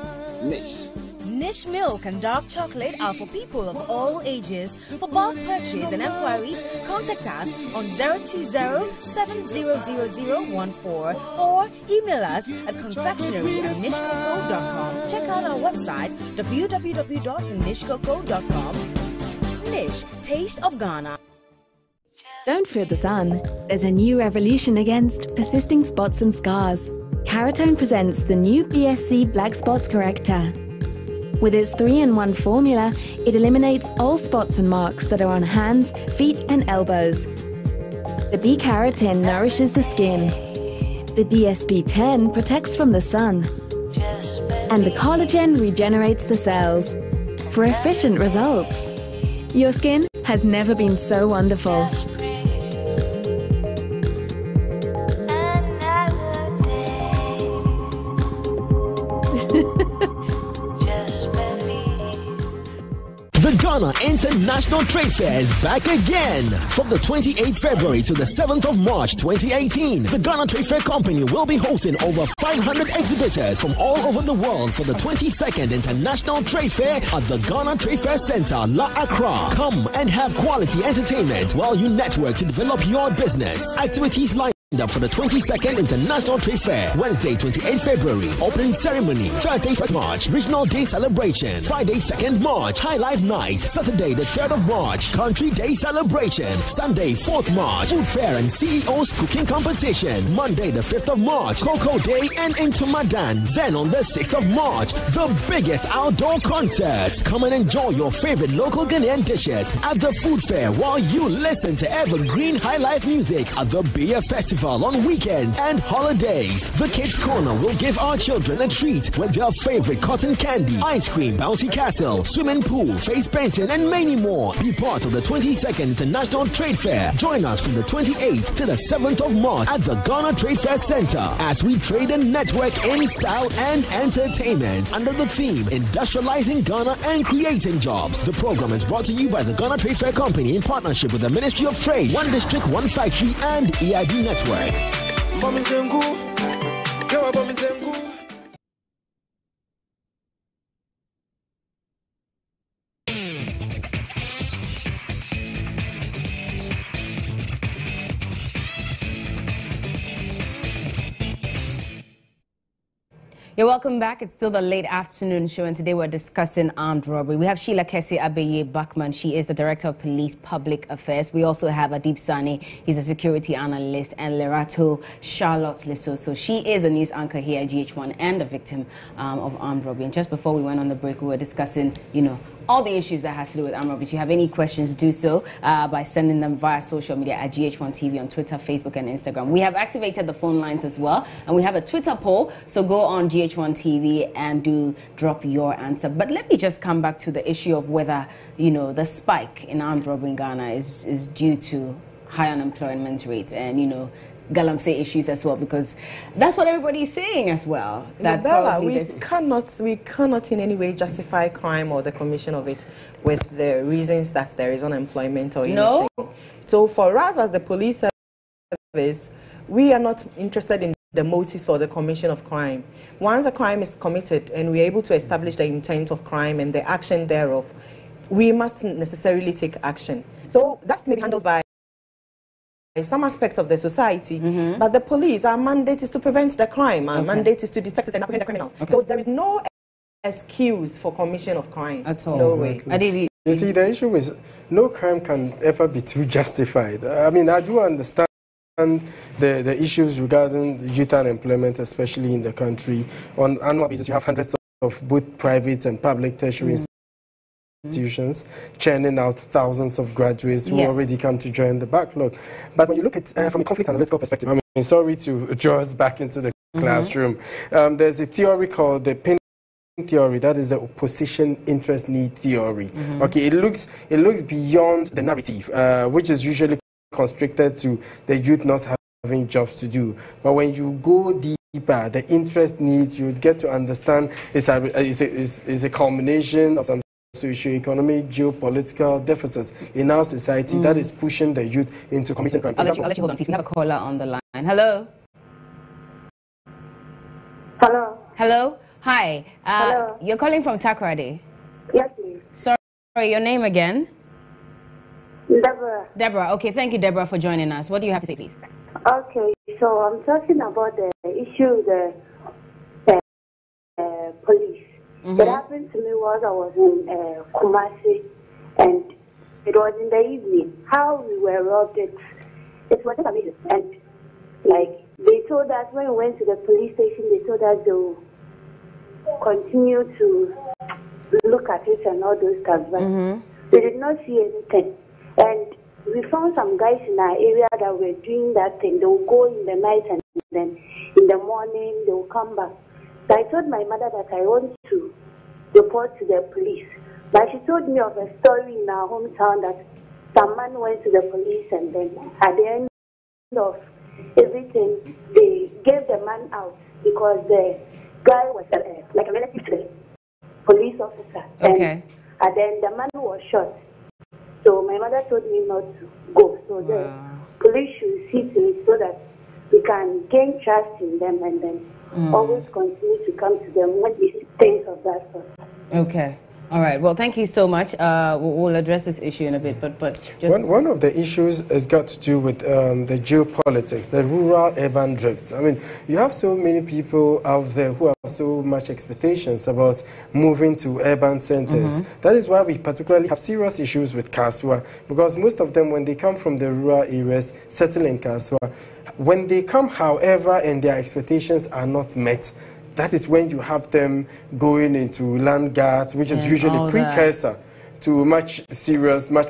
Nish. Nish milk and dark chocolate are for people of all ages. For bulk purchase and enquiries, contact us on 020-700014 or email us at confectionery@nishcoco.com. Check out our website www.nishcoco.com. Nish, taste of Ghana. Don't fear the sun. There's a new revolution against persisting spots and scars. Caratone presents the new BSC Black Spots Corrector. With its 3-in-1 formula, it eliminates all spots and marks that are on hands, feet and elbows. The B-carotene nourishes the skin. The DSP-10 protects from the sun. And the collagen regenerates the cells. For efficient results. Your skin has never been so wonderful. Ghana International Trade Fair is back again. From the 28th February to the 7th of March 2018, the Ghana Trade Fair Company will be hosting over 500 exhibitors from all over the world for the 22nd International Trade Fair at the Ghana Trade Fair Center, La Accra. Come and have quality entertainment while you network to develop your business. Activities like up for the 22nd International Trade Fair, Wednesday 28 February, opening ceremony, Thursday 1st March, Regional Day celebration, Friday 2nd March, High Life Night, Saturday the 3rd of March, Country Day celebration, Sunday 4th March, Food Fair and CEO's Cooking Competition, Monday the 5th of March, Cocoa Day and into Madan. Then on the 6th of March, the biggest outdoor concert. Come and enjoy your favorite local Ghanaian dishes at the Food Fair while you listen to evergreen high life music at the Beer Festival on weekends and holidays. The Kids Corner will give our children a treat with their favorite cotton candy, ice cream, bouncy castle, swimming pool, face painting, and many more. Be part of the 22nd International Trade Fair. Join us from the 28th to the 7th of March at the Ghana Trade Fair Center as we trade and network in style and entertainment under the theme Industrializing Ghana and Creating Jobs. The program is brought to you by the Ghana Trade Fair Company in partnership with the Ministry of Trade, One District, One Factory, and EIB Network. You're welcome back. It's still the late afternoon show, and today we're discussing armed robbery. We have Sheila Kese Abeye Bachman. She is the Director of Police Public Affairs. We also have Adib Sani. He's a security analyst, and Lerato Charlotte Lesoso. She is a news anchor here at GH1 and a victim of armed robbery. And just before we went on the break, we were discussing, all the issues that has to do with armed robbery. If you have any questions, do so by sending them via social media at GH1 TV on Twitter, Facebook, and Instagram. We have activated the phone lines as well, and we have a Twitter poll, so go on GH1 TV and do drop your answer. But let me just come back to the issue of whether, the spike in armed robbery in Ghana is due to high unemployment rates and, galamsey issues as well, because that's what everybody is saying as well. That Bella, we cannot in any way justify crime or the commission of it with the reasons that there is unemployment or anything. So for us as the police service, we are not interested in the motives for the commission of crime. Once a crime is committed and we are able to establish the intent of crime and the action thereof, we must necessarily take action. So that's maybe handled by some aspects of the society, but the police, our mandate is to prevent the crime. Our mandate is to detect it and apprehend the criminals. So there is no excuse for commission of crime at all. No way. You see, the issue is no crime can ever be too justified. I mean, I do understand the issues regarding youth unemployment, especially in the country. On annual basis, you have hundreds of both private and public tertiary institutions churning out thousands of graduates who already come to join the backlog. But when you look at from a conflict analytical perspective, I mean, sorry to draw us back into the classroom. There's a theory called the pin theory, that is the opposition interest need theory. Okay, it looks beyond the narrative, which is usually constricted to the youth not having jobs to do. But when you go deeper, the interest needs, you get to understand is a culmination of some socio-economic, geopolitical deficits in our society that is pushing the youth into committing crime. I'll let you hold on, please. We have a caller on the line. Hello? Hello? Hello? Hi. Hello? You're calling from Takoradi? Yes, please. Sorry, your name again? Deborah. Deborah. Okay, thank you, Deborah, for joining us. What do you have to say, please? Okay, so I'm talking about the issue, the police. What happened to me was I was in Kumasi, and it was in the evening. How we were robbed, it was amazing. And they told us when we went to the police station, they told us they'll continue to look at it and all those stuff. But we did not see anything. And we found some guys in our area that were doing that thing. They'll go in the night and then in the morning they'll come back. So I told my mother that I want to report to the police. But she told me of a story in our hometown that some man went to the police and then at the end of everything, they gave the man out because the guy was like a relative to the police officer. Okay. And And then the man was shot. So my mother told me not to go. So the police should see to it so that we can gain trust in them and then always continue to come to them when we see things of that sort. Okay. All right. Well, thank you so much. We'll address this issue in a bit, but just... One of the issues has got to do with the geopolitics, the rural-urban drift. I mean, you have so many people out there who have so much expectations about moving to urban centers. That is why we particularly have serious issues with Kaswa, because most of them, when they come from the rural areas, settle in Kaswa. When they come, however, and their expectations are not met, that is when you have them going into land guards, which is usually a precursor to much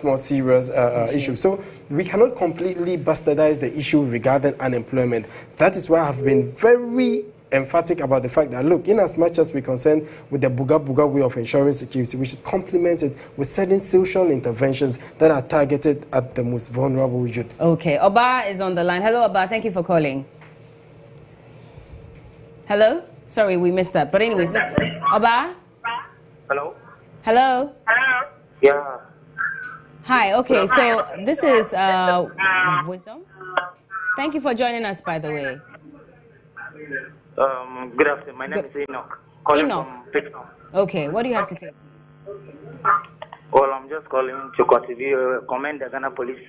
more serious issues. So we cannot completely bastardize the issue regarding unemployment. That is why I've been very emphatic about the fact that, look, in as much as we're concerned with the Buga way of ensuring security, we should complement it with certain social interventions that are targeted at the most vulnerable youth. Okay, Oba is on the line. Hello, Oba. Thank you for calling. Hello? Sorry, we missed that. But anyways, Oba? Hello? Hello? Yeah. Hi, okay, so this is Wisdom. Thank you for joining us, by the way. Good afternoon. My name is Enoch. Calling from Pittsburgh. Okay, what do you have to say? Well, I'm just calling to commend the Ghana police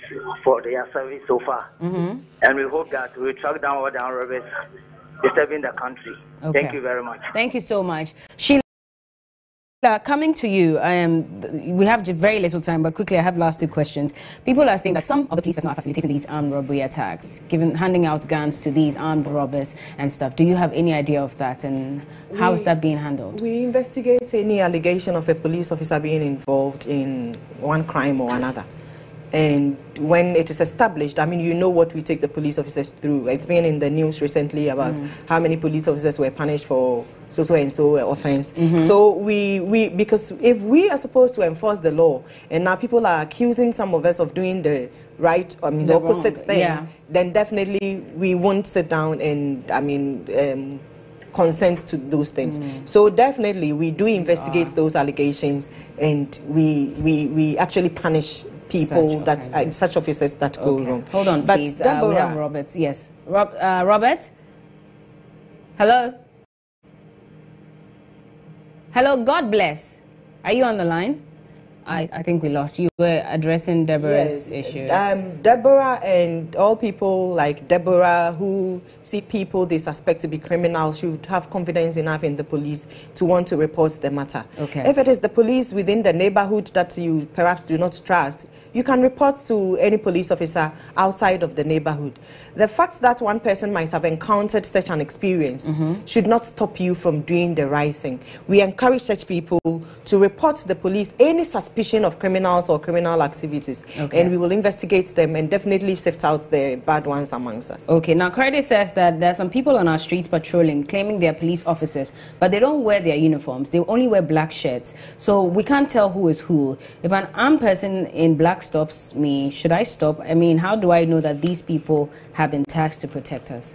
for their service so far. And we hope that we track down all the armed robbers disturbing the country. Okay. Thank you very much. Thank you so much. Sheila, coming to you, we have very little time, but quickly, I have last two questions. People are saying that some of the police personnel are facilitating these armed robbery attacks, handing out guns to these armed robbers and stuff. Do you have any idea of that, and how is that being handled? We investigate any allegation of a police officer being involved in one crime or another. And when it is established, I mean, you know what we take the police officers through. It's been in the news recently about how many police officers were punished for so-and-so offense. So because if we are supposed to enforce the law, and now people are accusing some of us of doing the right, I mean, the opposite thing, then definitely we won't sit down and, I mean, consent to those things. So definitely we do investigate those allegations, and we actually punish people such officers that go wrong. Hold on, but please. We have Robert. Yes, Robert. Hello. Hello. God bless. Are you on the line? I think we lost you. We're addressing Deborah's issue. Deborah and all people like Deborah who see people they suspect to be criminals should have confidence enough in the police to want to report the matter. Okay. If it is the police within the neighborhood that you perhaps do not trust, you can report to any police officer outside of the neighborhood. The fact that one person might have encountered such an experience should not stop you from doing the right thing. We encourage such people to report to the police any suspicion of criminals or criminal activities, and we will investigate them and definitely sift out the bad ones amongst us. Okay, now Cordy says that there are some people on our streets patrolling, claiming they're police officers, but they don't wear their uniforms. They only wear black shirts. So we can't tell who is who. If an armed person in black stops me, should I stop? I mean, how do I know that these people have been tasked to protect us?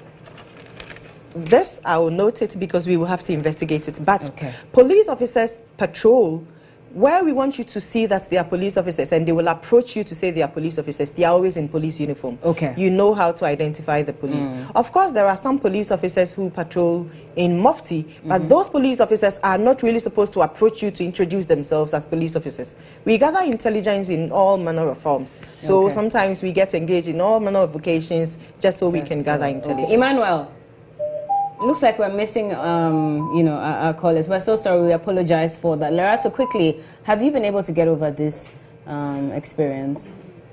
This, I will note it because we will have to investigate it. But police officers patrol where we want you to see that they are police officers, and they will approach you to say they are police officers. They are always in police uniform. Okay. You know how to identify the police. Of course, there are some police officers who patrol in mufti, but those police officers are not really supposed to approach you to introduce themselves as police officers. We gather intelligence in all manner of forms. So sometimes we get engaged in all manner of vocations just so we can gather intelligence. Emmanuel. Looks like we're missing, our callers. We're so sorry. We apologize for that. Lerato, quickly, have you been able to get over this experience?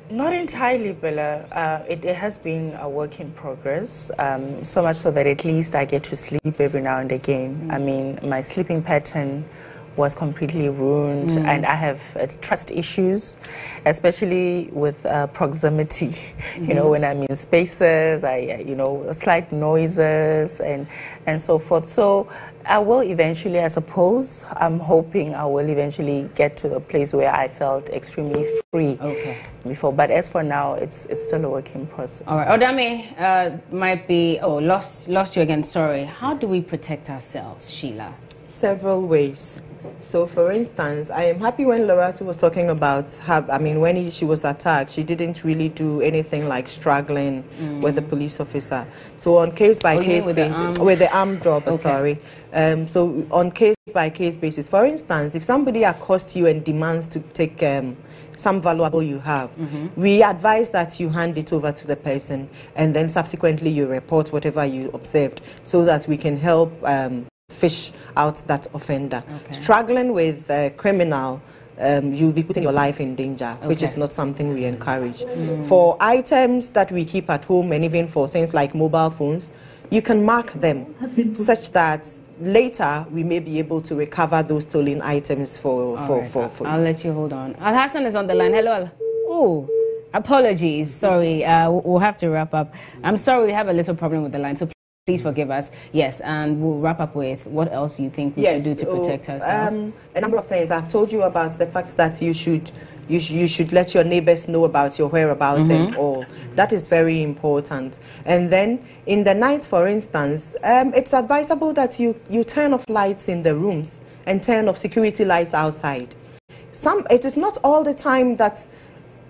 Not entirely, Bella. It has been a work in progress, so much so that at least I get to sleep every now and again. I mean, my sleeping pattern was completely ruined, and I have trust issues, especially with proximity. You know, when I'm in spaces, slight noises and so forth. So I will eventually, I suppose, I'm hoping I will eventually get to a place where I felt extremely free before. But as for now, it's still a work in process. All right. Odame might be, lost you again, sorry. How do we protect ourselves, Sheila? Several ways. So, for instance, I am happy when Loretta was talking about her, when she was attacked, she didn't really do anything like struggling with the police officer. So, on case-by-case basis, with the armed robber, sorry. So, on case-by-case basis, for instance, if somebody accosts you and demands to take some valuable you have, we advise that you hand it over to the person and then subsequently you report whatever you observed so that we can help fish out that offender. Struggling with a criminal, you'll be putting your life in danger, which is not something we encourage. For items that we keep at home and even for things like mobile phones, you can mark them such that later we may be able to recover those stolen items for I'll let you hold on. Al Hassan is on the line. Hello. Oh, apologies. Sorry, we'll have to wrap up. I'm sorry, we have a little problem with the line, so please forgive us. Yes, and we'll wrap up with what else you think we should do to protect ourselves. A number of things. I've told you about the fact that you should let your neighbors know about your whereabouts and all. That is very important. And then in the night, for instance, it's advisable that you turn off lights in the rooms and turn off security lights outside. It is not all the time that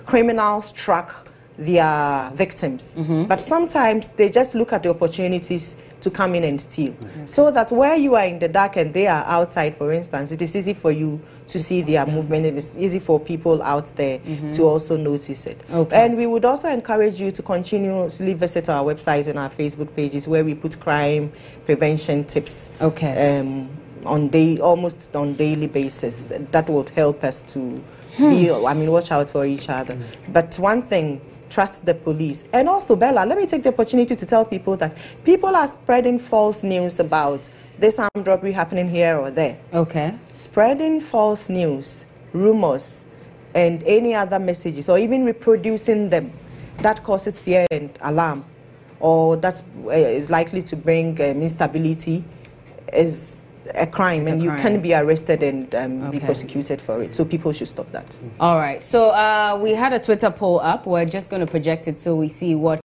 criminals track their victims, but sometimes they just look at the opportunities to come in and steal. So that where you are in the dark and they are outside, for instance, it is easy for you to see their movement. It is easy for people out there to also notice it. And we would also encourage you to continuously visit our website and our Facebook pages where we put crime prevention tips almost on daily basis. That would help us to watch out for each other. But one thing, trust the police. And also, Bella, let me take the opportunity to tell people that people are spreading false news about this armed robbery happening here or there. Spreading false news, rumors, and any other messages, or even reproducing them, that causes fear and alarm, or that is likely to bring instability, is a crime, and you can be arrested and be prosecuted for it. So people should stop that. All right. So we had a Twitter poll up. We're just going to project it so we see what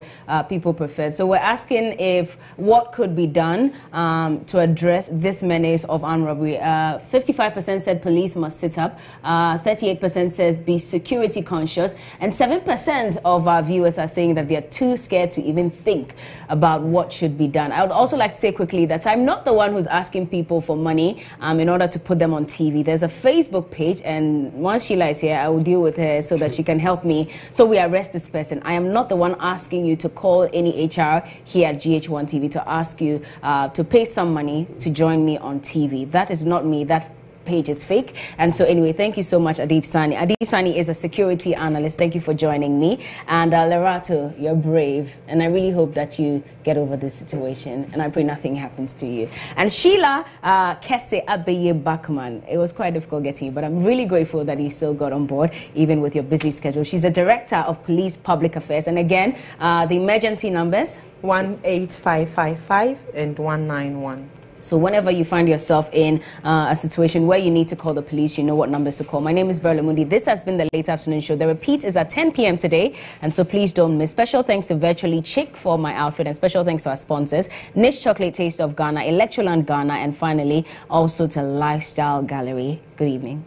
people prefer. So we're asking if what could be done to address this menace of armed robbery. 55% said police must sit up. 38% says be security conscious. And 7% of our viewers are saying that they're too scared to even think about what should be done. I would also like to say quickly that I'm not the one who's asking people for money in order to put them on TV. There's a Facebook page, and once Sheila is here, I will deal with her so that she can help me so we arrest this person. I am not the one asking you to call any HR here at GH1 TV to ask you to pay some money to join me on TV. That is not me. That page is fake. And so anyway, thank you so much, Adib Sani. Adib Sani is a security analyst. Thank you for joining me. And Lerato, you're brave, and I really hope that you get over this situation, and I pray nothing happens to you. And Sheila Kese Abeye Bachman, it was quite difficult getting you, but I'm really grateful that you still got on board even with your busy schedule. She's a director of police public affairs, and again the emergency numbers 18555 and 191. So whenever you find yourself in a situation where you need to call the police, you know what numbers to call. My name is Berla Mundi. This has been the Late Afternoon Show. The repeat is at 10 p.m. today, and so please don't miss. Special thanks to Virtually Chic for my outfit, and special thanks to our sponsors, Niche Chocolate Taste of Ghana, Electroland Ghana, and finally also to Lifestyle Gallery. Good evening.